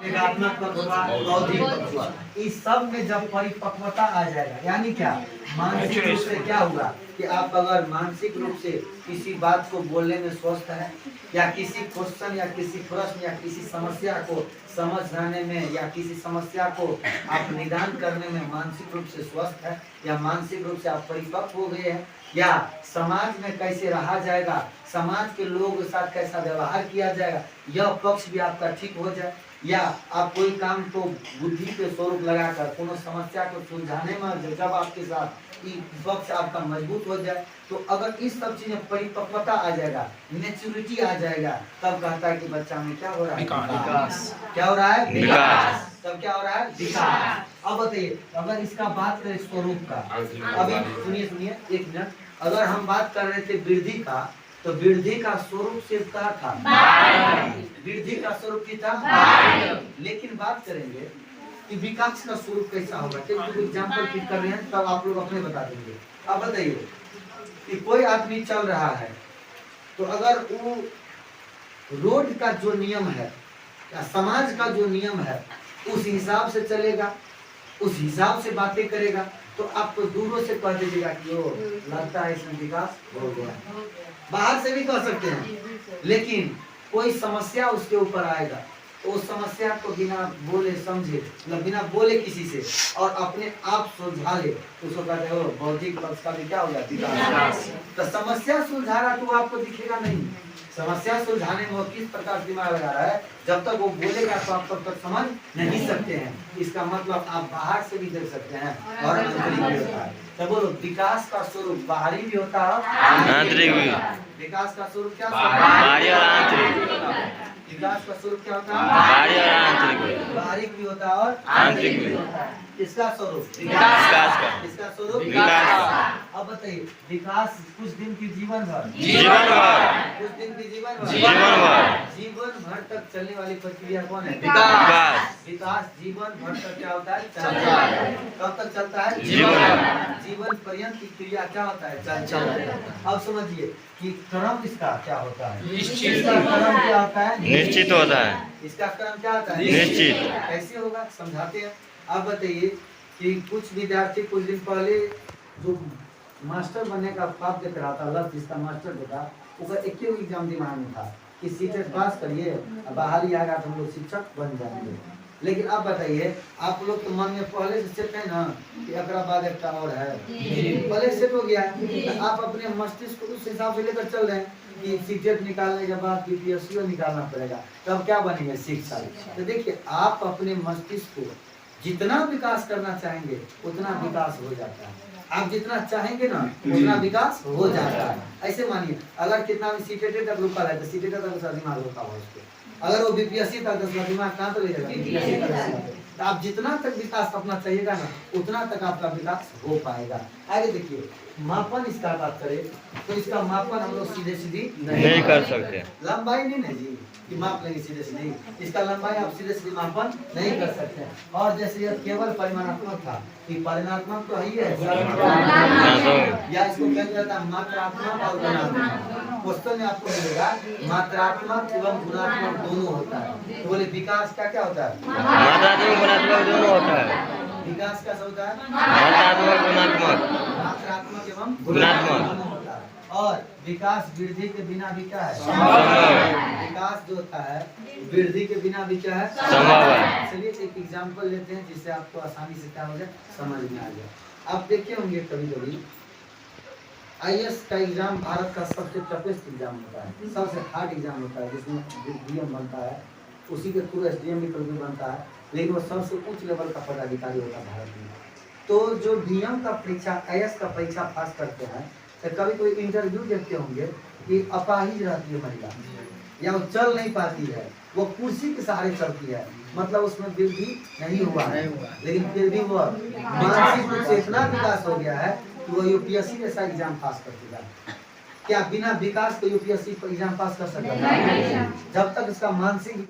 विवेकात्मक पक्ष हुआ, बौद्धिक पक्ष हुआ, इस सब में जब परिपक्वता आ जाएगा, यानी क्या मानसिक रूप से क्या होगा कि आप अगर मानसिक रूप से किसी बात को बोलने में स्वस्थ है, या किसी क्वेश्चन या किसी प्रश्न या किसी समस्या को समझाने में या किसी समस्या को आप निदान करने में मानसिक रूप से स्वस्थ है, या मानसिक रूप से आप परिपक्व हो गए हैं, या समाज में कैसे रहा जाएगा, समाज के लोगों के साथ कैसा व्यवहार किया जाएगा, यह पक्ष भी आपका ठीक हो जाए, या आप कोई काम को बुद्धि पे स्वरूप लगाकर कोनो समस्या को सुलझाने में जब आपके साथ पक्ष आपका मजबूत हो जाए, तो अगर इस सब चीज में परिपक्वता आ जाएगा, मेच्योरिटी आ जाएगा, तब कहता है कि बच्चा में क्या हो रहा है, विकास। क्या हो रहा है, विकास। तब क्या हो रहा है, विकास। अब बताइए, अगर इसका बात करें स्वरूप का, अभी सुनिए एक मिनट, अगर हम बात कर रहे थे वृद्धि का, तो वृद्धि का स्वरूप से क्या था, वृद्धि का स्वरूप क्या था, लेकिन बात करेंगे कि विकास का स्वरूप कैसा होगा, क्योंकि एग्जाम्पल पिक कर रहे हैं, तब आप लोग अपने बता देंगे। अब बताइए कि कोई आदमी चल रहा है, तो अगर वो रोड का जो नियम है या समाज का जो नियम है उस हिसाब से चलेगा, उस हिसाब से बातें करेगा, तो आप तो दूरों से कह दीजिएगा कि वो लगता है इसमें विकास हो गया। बाहर से भी कह सकते हैं, लेकिन कोई समस्या उसके ऊपर आएगा तो उस समस्या को बिना बोले समझे, मतलब बिना बोले किसी से, और अपने आप सुलझा ले, तो उसको कहते हो बौद्धिक पक्ष का भी क्या हो जाती है। तो समस्या सुलझा रहा तो आपको दिखेगा नहीं, समस्या सुलझाने में वो किस प्रकार दिमाग लगा रहा है, जब तक वो बोलेगा तो आप तब तक समझ नहीं सकते हैं। इसका मतलब आप बाहर से भी देख सकते हैं और आंतरिक भी होता है। तो बोलो विकास का स्वरूप बाहरी भी होता है, आंतरिक भी। विकास का स्वरूप क्या, बाहरी और आंतरिक। विकास का स्वरूप क्या होता है, बाहरी और आंतरिक। बाहरी भी होता है और आंतरिक भी। इसका स्वरूप विकास का, इसका स्वरूप विकास। अब बताइए, विकास कुछ दिन की जीवन भर, कुछ दिन की जीवन भर तक चलने वाली प्रक्रिया कौन है, विकास। विकास जीवन भर तक क्या होता है, चलता है। कब तक चलता है, जीवन पर्यंत की क्रिया क्या होता है, चलता है। अब समझिए कि क्रम इसका क्या होता है, इसका क्रम क्या होता है, निश्चित होता है। इसका क्रम क्या होता है, निश्चित। कैसे होगा समझाते हैं। अब बताइए कि कुछ विद्यार्थी कुछ दिन पहले जो मास्टर बनने का ख्वाब देख रहा था, लक्ष्य जिसका मास्टर देखा, उसका एक ही एग्जाम दिमाग में था कि सीटेट पास करिए, बाहर ही आएगा तो हम लोग शिक्षक बन जाएंगे। लेकिन अब बताइए, आप लोग तो मन में पहले से सेट है ना कि अगला बाद एक और है, पहले सेट हो गया है, तो आप अपने मस्तिष्क को उस हिसाब से लेकर चल रहे हैं कि सीटेट निकालने के बाद बीपीएससी निकालना पड़ेगा, तब क्या बनेंगे, शिक्षक। तो देखिए, आप अपने मस्तिष्क को जितना विकास करना चाहेंगे उतना विकास हो जाता है, आप जितना चाहेंगे ना उतना विकास हो जाता है। ऐसे मानिए, अगर कितना भी सीटेट तक रुका है तो सीटेट तक उसका दिमाग रुका हुआ है, अगर वो बीपीएससी तक उसका दिमाग कहाँ तक ले जाएगा, तो आप जितना तक विकास अपना चाहिएगा ना उतना तक आपका विकास हो पाएगा। आगे देखिए, मापन इसका बात करें तो इसका मापन हम लोग सीधे सीधी नहीं कर सकते, लंबाई नहीं है जी कि माप लेंगे सीधे सीधी, इसका लंबाई आप सीधे सीधे मापन नहीं कर सकते। और जैसे यह केवल परिमाणात्मक था कि परिमाणात्मक तो ही है, या इसको क्या कहता है, मात्रात्मक और गुणात्मक। क्वेश्चन में आपको मिलेगा मात्रात्मक एवं गुणात्मक दोनों होता है। तो बोले विकास का क्या होता है, मात्रात्मक गुणात्मक दोनों होता है। विकास का होता है मात्रात्मक एवं गुणात्मक दोनों होता है। और विकास वृद्धि के बिना भी क्या है, विकास जो होता है वृद्धि के बिना भी क्या है, संभव है। चलिए एक एग्जांपल लेते हैं जिससे आपको आसानी से क्या हो जाए, समझ में आ जाए। आप देखे होंगे कभी कभी आईएएस का एग्जाम भारत का सबसे टफेस्ट एग्जाम होता है, सबसे हार्ड एग्जाम होता है, जिसमें डीएम बनता है, उसी के थ्रू एसडीएम भी कभी बनता है, लेकिन वो सबसे उच्च लेवल का पदाधिकारी होता है भारत में। तो जो डीएम का परीक्षा, आईएएस का परीक्षा पास करते हैं, तो कभी कोई इंटरव्यू देखते होंगे कि अपाहिज रहती है महिला, या वो चल नहीं पाती है, वो कुर्सी के सहारे चलती है, मतलब उसमें वृद्धि नहीं हुआ है, लेकिन फिर भी वो मानसिक रूप से इतना विकास हो गया है कि वो यूपीएससी जैसा एग्जाम पास कर चुका है। क्या बिना विकास के यूपीएससी एग्जाम पास कर सकता है, जब तक इसका मानसिक